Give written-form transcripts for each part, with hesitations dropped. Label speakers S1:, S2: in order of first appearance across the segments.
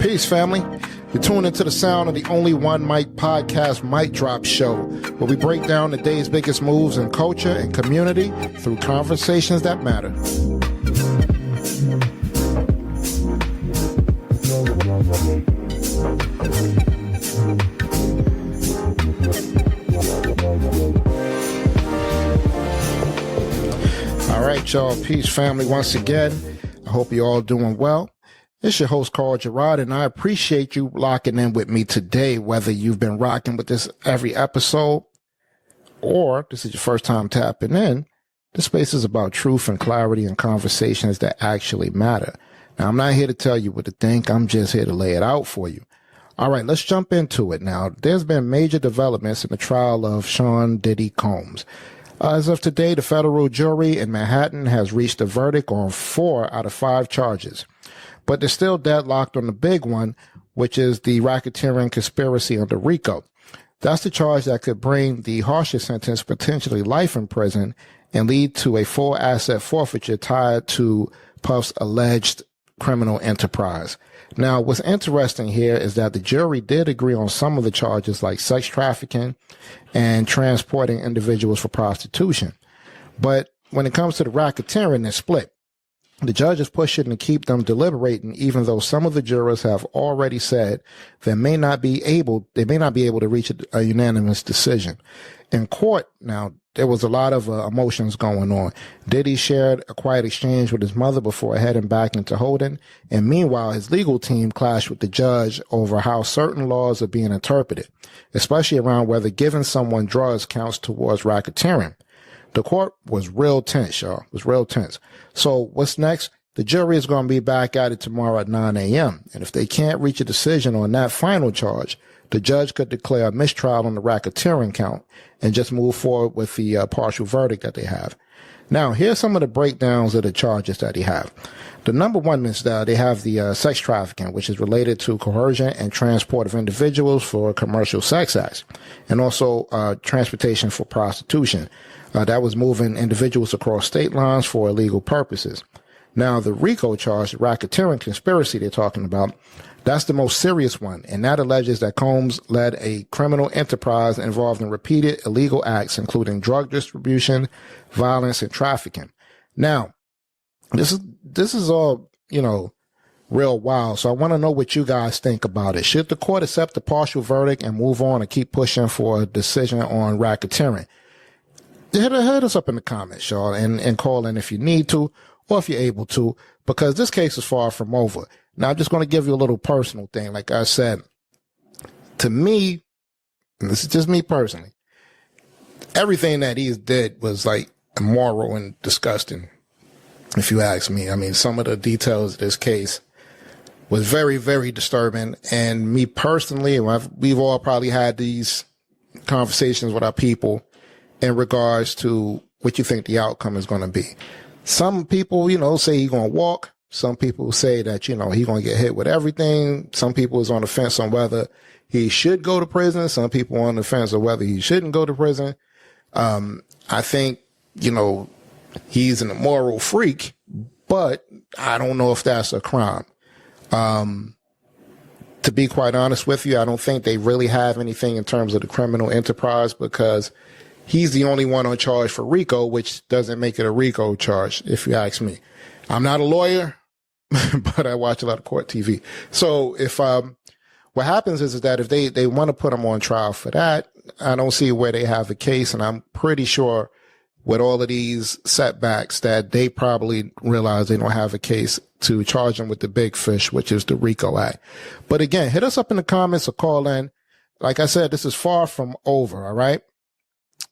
S1: Peace, family. You're tuned into the sound of the Only One Mic podcast Mic Drop Show, where we break down the day's biggest moves in culture and community through conversations that matter. All right, y'all. Peace, family. Once again, I hope you're all doing well. It's your host, Carl Gerard, and I appreciate you locking in with me today, whether you've been rocking with this every episode or this is your first time tapping in. This space is about truth and clarity and conversations that actually matter. Now, I'm not here to tell you what to think. I'm just here to lay it out for you. All right, let's jump into it now. There's been major developments in the trial of Sean Diddy Combs. As of today, the federal jury in Manhattan has reached a verdict on 4 out of 5 charges. But they're still deadlocked on the big one, which is the racketeering conspiracy under RICO. That's the charge that could bring the harshest sentence, potentially life in prison, and lead to a full asset forfeiture tied to Puff's alleged criminal enterprise. Now, what's interesting here is that the jury did agree on some of the charges like sex trafficking and transporting individuals for prostitution. But when it comes to the racketeering, they're split. The judge is pushing to keep them deliberating, even though some of the jurors have already said they may not be able to reach a unanimous decision. In court, now, there was a lot of emotions going on. Diddy shared a quiet exchange with his mother before heading back into holding, and meanwhile, his legal team clashed with the judge over how certain laws are being interpreted, especially around whether giving someone drugs counts towards racketeering. The court was real tense, y'all. It was real tense. So what's next? The jury is going to be back at it tomorrow at 9 a.m. And if they can't reach a decision on that final charge, the judge could declare a mistrial on the racketeering count and just move forward with the partial verdict that they have. Now, here's some of the breakdowns of the charges that they have. The number one is they have the sex trafficking, which is related to coercion and transport of individuals for commercial sex acts, and also transportation for prostitution. That was moving individuals across state lines for illegal purposes. Now, the RICO charge, the racketeering conspiracy they're talking about, that's the most serious one, and that alleges that Combs led a criminal enterprise involved in repeated illegal acts, including drug distribution, violence, and trafficking. Now, this is all, real wild, so I want to know what you guys think about it. Should the court accept the partial verdict and move on and keep pushing for a decision on racketeering? Hit us up in the comments, y'all, and call in if you need to or if you're able to, because this case is far from over. Now, I'm just going to give you a little personal thing. Like I said, to me, and this is just me personally, everything that he did was like immoral and disgusting, if you ask me. I mean, some of the details of this case was very, very disturbing. And me personally, we've all probably had these conversations with our people in regards to what you think the outcome is going to be. Some people, say he's going to walk. Some people say that, he's going to get hit with everything. Some people is on the fence on whether he should go to prison. Some people on the fence on whether he shouldn't go to prison. I think, he's an immoral freak, but I don't know if that's a crime. To be quite honest with you, I don't think they really have anything in terms of the criminal enterprise, because he's the only one on charge for RICO, which doesn't make it a RICO charge, if you ask me. I'm not a lawyer, but I watch a lot of court TV. So if what happens is that if they want to put him on trial for that, I don't see where they have a case. And I'm pretty sure with all of these setbacks that they probably realize they don't have a case to charge him with the big fish, which is the RICO Act. But again, hit us up in the comments or call in. Like I said, this is far from over, all right?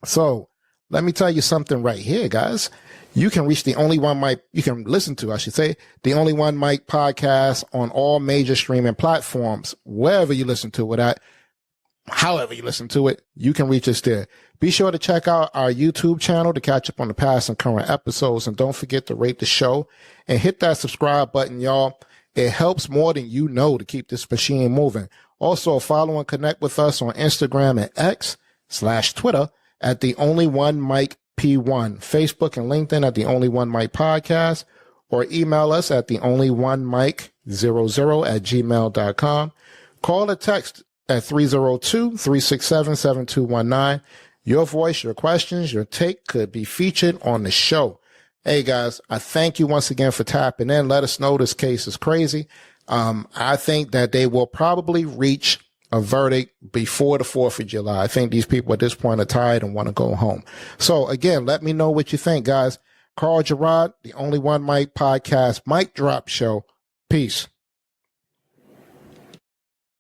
S1: So let me tell you something right here, guys. You can reach the Only One Mic, you can listen to, the Only One Mic podcast on all major streaming platforms, wherever you listen to it at, however you listen to it, you can reach us there. Be sure to check out our YouTube channel to catch up on the past and current episodes. And don't forget to rate the show and hit that subscribe button, y'all. It helps more than you know to keep this machine moving. Also, follow and connect with us on Instagram and X/Twitter at the Only One Mic P1, Facebook and LinkedIn at the Only One Mic Podcast, or email us at the Only One Mic @gmail.com. Call or text at 302-367-7219. Your voice, your questions, your take could be featured on the show. Hey, guys, I thank you once again for tapping in. Let us know this case is crazy. I think that they will probably reach a verdict before the 4th of July. I think these people at this point are tired and want to go home. So, again, let me know what you think, guys. Carl Gerard, the Only One Mic Podcast, Mic Drop Show. Peace.